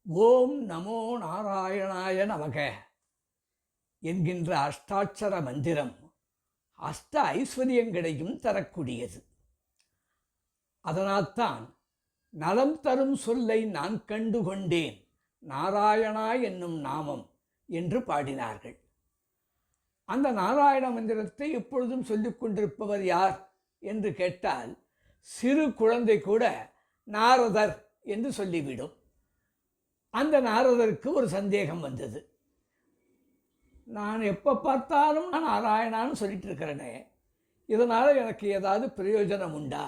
ஓம் நமோ நாராயணாய நமக என்கின்ற அஷ்டாட்சர மந்திரம் அஷ்ட ஐஸ்வர்யங்களையும் தரக்கூடியது. அதனால்தான் நலம் தரும் சொல்லை நான் கண்டு கொண்டேன் நாராயணா என்னும் நாமம் என்று பாடினார்கள். அந்த நாராயண மந்திரத்தை எப்பொழுதும் சொல்லிக் கொண்டிருப்பவர் யார் என்று கேட்டால் சிறு குழந்தை கூட நாரதர் என்று சொல்லிவிடும். அந்த நாரதருக்கு ஒரு சந்தேகம் வந்தது. நான் எப்போ பார்த்தாலும் நான் நாராயணான்னு சொல்லிட்டு இருக்கிறேனே, இதனால் எனக்கு ஏதாவது பிரயோஜனம் உண்டா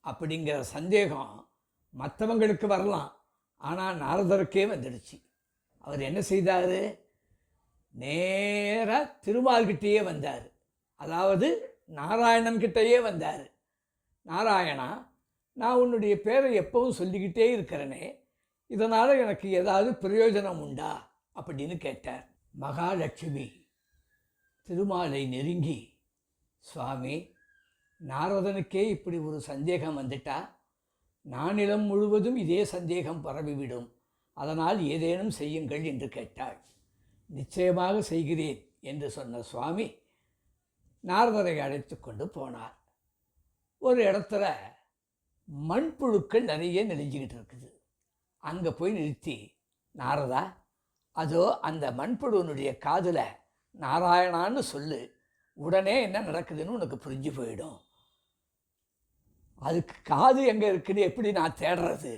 அப்படிங்கிற சந்தேகம் மற்றவங்களுக்கு வரலாம், ஆனால் நாரதருக்கே வந்துடுச்சு. அவர் என்ன செய்தார்? நேராக திருமால்கிட்டேயே வந்தார். அதாவது நாராயணன்கிட்டேயே வந்தார். நாராயணா, நான் உன்னுடைய பேரை எப்பவும் சொல்லிக்கிட்டே இருக்கிறேனே, இதனால் எனக்கு ஏதாவது பிரயோஜனம் உண்டா அப்படின்னு கேட்டார். மகாலட்சுமி திருமாலை நெருங்கி, சுவாமி, நாரதனுக்கே இப்படி ஒரு சந்தேகம் வந்துட்டா நானிலம் முழுவதும் இதே சந்தேகம் பரவிவிடும், அதனால் ஏதேனும் செய்யுங்கள் என்று கேட்டாள். நிச்சயமாக செய்கிறேன் என்று சொன்ன சுவாமி நாரதரை அழைத்து கொண்டு போனார். ஒரு இடத்துல மண்புழுக்கள் நிறைய நெளிஞ்சிக்கிட்டு இருக்குது. அங்கே போய் நிறுத்தி, நாரதா, அதோ அந்த மண்புழுவனுடைய காதில் நாராயணான்னு சொல்லு, உடனே என்ன நடக்குதுன்னு உனக்கு புரிஞ்சு போயிடும். அதுக்கு காது எங்கே இருக்குன்னு எப்படி நான் தேடுறது?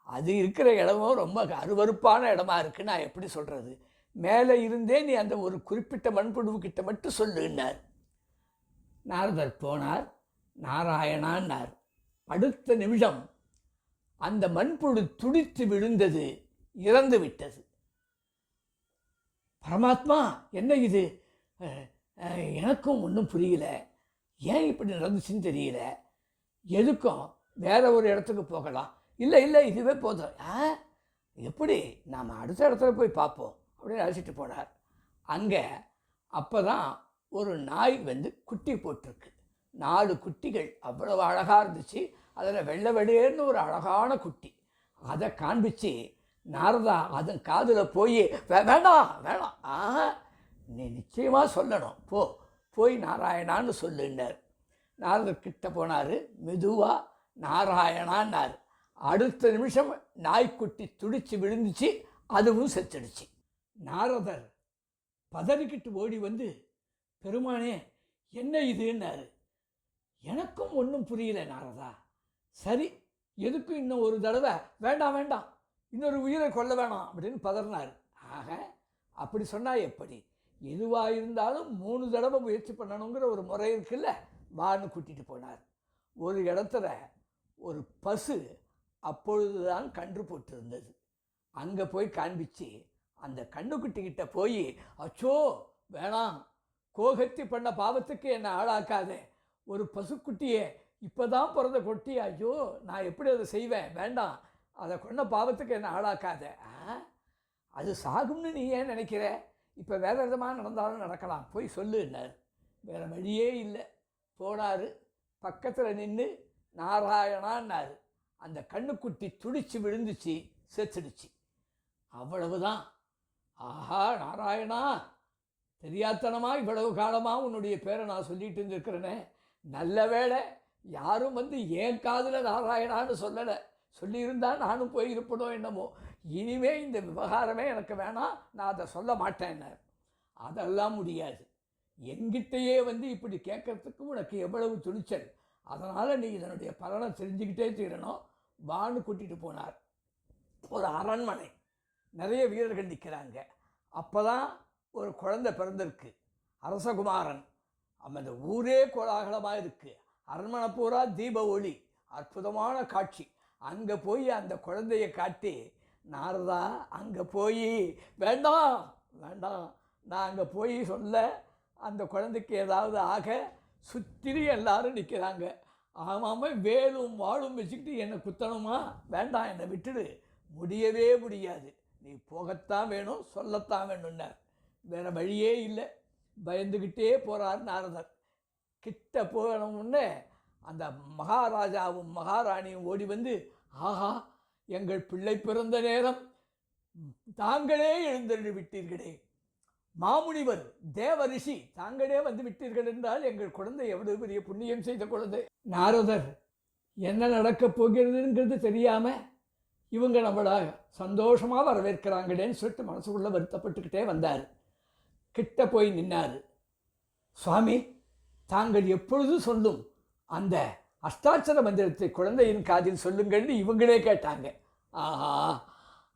அது இருக்கிற இடமும் ரொம்ப அருவருப்பான இடமா இருக்குன்னு நான் எப்படி சொல்கிறது? மேலே இருந்தே நீ அந்த ஒரு குறிப்பிட்ட மண்புழுவுக்கிட்ட மட்டும் சொல்லுன்னார். நாரதர் போனார், நாராயணான்னார். அடுத்த நிமிஷம் அந்த மண்புழு துடித்து விழுந்தது, இறந்து விட்டது. பரமாத்மா, என்ன இது? எனக்கும் ஒன்றும் புரியல, ஏன் இப்படி நடந்துச்சுன்னு தெரியல. எதுக்கும் வேற ஒரு இடத்துக்கு போகலாம். இல்லை இல்லை, இதுவே போதும். எப்படி? நாம் அடுத்த இடத்துல போய் பார்ப்போம் அப்படின்னு அழைச்சிட்டு போனார். அங்கே அப்போ தான் ஒரு நாய் வந்து குட்டி போட்டிருக்கு. 4 குட்டிகள் அவ்வளவு அழகாக இருந்துச்சு. அதில் வெள்ளை வெளேர்னு ஒரு அழகான குட்டி. அதை காண்பிச்சு, நாரதா அதன் காதில் போய், வேண்டாம் வேண்டாம், நீ நிச்சயமாக சொல்லணும், போய் நாராயணான்னு சொல்லுன்னார். நாரதர்கிட்ட போனார், மெதுவாக நாராயணான்னார். அடுத்த நிமிஷம் நாய்க்குட்டி துடிச்சு விழுந்துச்சு, அதுவும் செத்துடுச்சு. நாரதர் பதறிக்கிட்டு ஓடி வந்து, பெருமானே, என்ன இதுன்னாரு. எனக்கும் ஒன்றும் புரியல நாரதா. சரி, எதுக்கும் இன்னும் ஒரு தடவை வேண்டாம் வேண்டாம், இன்னொரு உயிரை கொல்ல வேணாம் அப்படின்னு பதறினார். ஆக அப்படி சொன்னால் எப்படி? எதுவாக இருந்தாலும் 3 தடவை முயற்சி பண்ணணுங்கிற ஒரு முறை இருக்குல்ல, வான்னு கூட்டிகிட்டு போனார். ஒரு இடத்துல ஒரு பசு அப்பொழுது தான் கன்று போட்டிருந்தது. அங்கே போய் காண்பிச்சு, அந்த கண்ணுக்குட்டிக்கிட்ட போய், அச்சோ வேணாம், கோகத்தி பண்ண பாவத்துக்கு என்னை ஆளாக்காதே, ஒரு பசுக்குட்டியே இப்போ தான் பிறந்த கொட்டி, ஐயோ நான் எப்படி அதை செய்வேன், வேண்டாம், அதை கொண்ட பாவத்துக்கு என்னை ஆளாக்காத. அது சாகும்னு நீ ஏன் நினைக்கிற? இப்போ வேறு விதமாக நடந்தாலும் நடக்கலாம், போய் சொல்லுன்னார். வேறு வழியே இல்லை. போனார், பக்கத்தில் நின்று நாராயணான்னார். அந்த கண்ணுக்குட்டி துடிச்சு விழுந்துச்சு, செத்துடுச்சு. அவ்வளவுதான். ஆஹா நாராயணா, தெரியாத்தனமாக இவ்வளவு காலமாக உன்னுடைய பேரை நான் சொல்லிட்டு இருந்திருக்கிறேனே, நல்ல வேளை யாரும் வந்து ஏன் காதில் நாராயணான்னு சொல்லலை. சொல்லியிருந்தால் நானும் போயிருப்பனோ என்னமோ. இனிமே இந்த விவகாரமே எனக்கு வேணாம், நான் அதை சொல்ல மாட்டேன்னார். அதெல்லாம் முடியாது, என்கிட்டையே வந்து இப்படி கேட்கறதுக்கு உனக்கு எவ்வளவு துணிச்சல், அதனால் நீ இதனுடைய பலனை தெரிஞ்சுக்கிட்டே தீரணும், வான்னு கூட்டிகிட்டு போனார். ஒரு அரண்மனை, நிறைய வீரர்கள் நிற்கிறாங்க. அப்போ தான் ஒரு குழந்தை பிறந்திருக்கு, அரசகுமாரன். அந்த ஊரே கோலாகலமாக இருக்குது. அரண்மனை பூரா தீப ஒளி, அற்புதமான காட்சி. அங்கே போய் அந்த குழந்தையை காட்டி, நாரதா அங்கே போய், வேண்டாம் வேண்டாம், நான் அங்கே போய் சொல்ல அந்த குழந்தைக்கு ஏதாவது ஆக, சுற்றி எல்லாரும் நிற்கிறாங்க. ஆமாம், வேலும் வாழும் வச்சுக்கிட்டு என்னை குத்தணுமா? வேண்டாம், என்னை விட்டுடு, முடியவே முடியாது, நீ போகத்தான் வேணும், சொல்லத்தான் வேணும்னார். வேறு வழியே இல்லை. பயந்துக்கிட்டே போகிறார் நாரதர். கிட்ட போனவுடனே அந்த மகாராஜாவும் மகாராணியும் ஓடி வந்து, ஆஹா, எங்கள் பிள்ளை பிறந்த நேரம், தாங்களே எழுந்தருளி விட்டீர்களே, மாமுனிவர் தேவ ரிஷி தாங்களே வந்து விட்டீர்கள் என்றால் எங்கள் குழந்தை எவ்வளவு பெரிய புண்ணியம் செய்த குழந்தை. நாரதர் என்ன நடக்கப் போகிறதுங்கிறது தெரியாம இவங்க நம்மள சந்தோஷமாக வரவேற்கிறாங்களேன்னு சொல்லிட்டு மனசுக்குள்ள வருத்தப்பட்டுக்கிட்டே வந்தார். கிட்ட போய் நின்னார். சுவாமி, தாங்கள் எப்பொழுது சொல்லும் அந்த அஷ்டாட்சர மந்திரத்தை குழந்தையின் காதில் சொல்லுங்கள்னு இவங்களே கேட்டாங்க. ஆஹா,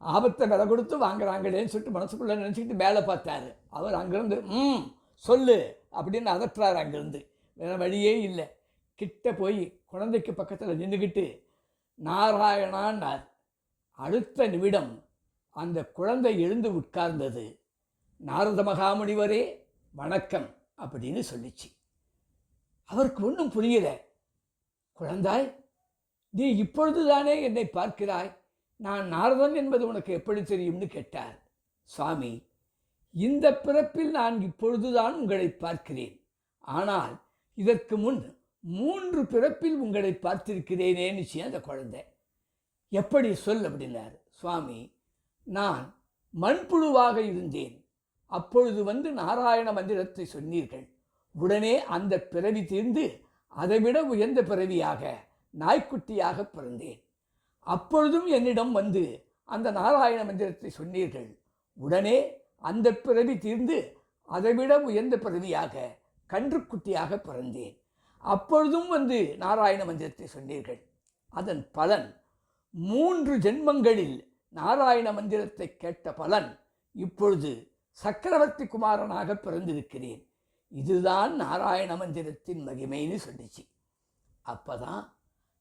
ஆபத்தை விலை கொடுத்து வாங்குறாங்களேன்னு சொல்லிட்டு மனசுக்குள்ளே நினச்சிக்கிட்டு மேலே பார்த்தாரு. அவர் அங்கேருந்து சொல்லு அப்படின்னு அதட்டுறாரு. அங்கேருந்து வேறு வழியே இல்லை. கிட்ட போய் குழந்தைக்கு பக்கத்தில் நின்றுக்கிட்டு நாராயணான்னார். அடுத்த நிமிடம் அந்த குழந்தை எழுந்து உட்கார்ந்தது. நாரத மகாமுனிவரே வணக்கம் அப்படின்னு சொல்லிச்சு. அவருக்கு ஒன்றும் புரியல. குழந்தாய், நீ இப்பொழுதுதானே என்னை பார்க்கிறாய், நான் நாரதன் என்பது உனக்கு எப்படி தெரியும்னு கேட்டார். சுவாமி, இந்த பிறப்பில் நான் இப்பொழுதுதான் உங்களை பார்க்கிறேன். ஆனால் இதற்கு முன் 3 பிறப்பில் உங்களை பார்த்திருக்கிறேனேன்னு அந்த குழந்தை. எப்படி சொல் அப்படின்னார். சுவாமி, நான் மண்புழுவாக இருந்தேன். அப்பொழுது வந்து நாராயண மந்திரத்தை சொன்னீர்கள். உடனே அந்த பிறவி தீர்ந்து அதைவிட உயர்ந்த பிறவியாக நாய்க்குட்டியாக பிறந்தேன். அப்பொழுதும் என்னிடம் வந்து அந்த நாராயண மந்திரத்தை சொன்னீர்கள். உடனே அந்த பிறவி தீர்ந்து அதைவிட உயர்ந்த பிறவியாக கன்றுக்குட்டியாக பிறந்தேன். அப்பொழுதும் வந்து நாராயண மந்திரத்தை சொன்னீர்கள். அதன் பலன் 3 ஜென்மங்களில் நாராயண மந்திரத்தை கேட்ட பலன் இப்பொழுது சக்கரவர்த்தி குமாரனாக பிறந்திருக்கிறேன். இதுதான் நாராயண மந்திரத்தின் மகிமைன்னு சொல்லிச்சு. அப்போதான்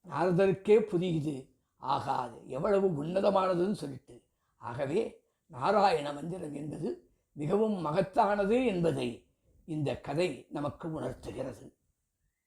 நாரதருக்கே புரியுது, ஆகாது எவ்வளவு உன்னதமானதுன்னு சொல்லிட்டு. ஆகவே நாராயண மந்திரம் என்பது மிகவும் மகத்தானது என்பதை இந்த கதை நமக்கு உணர்த்துகிறது.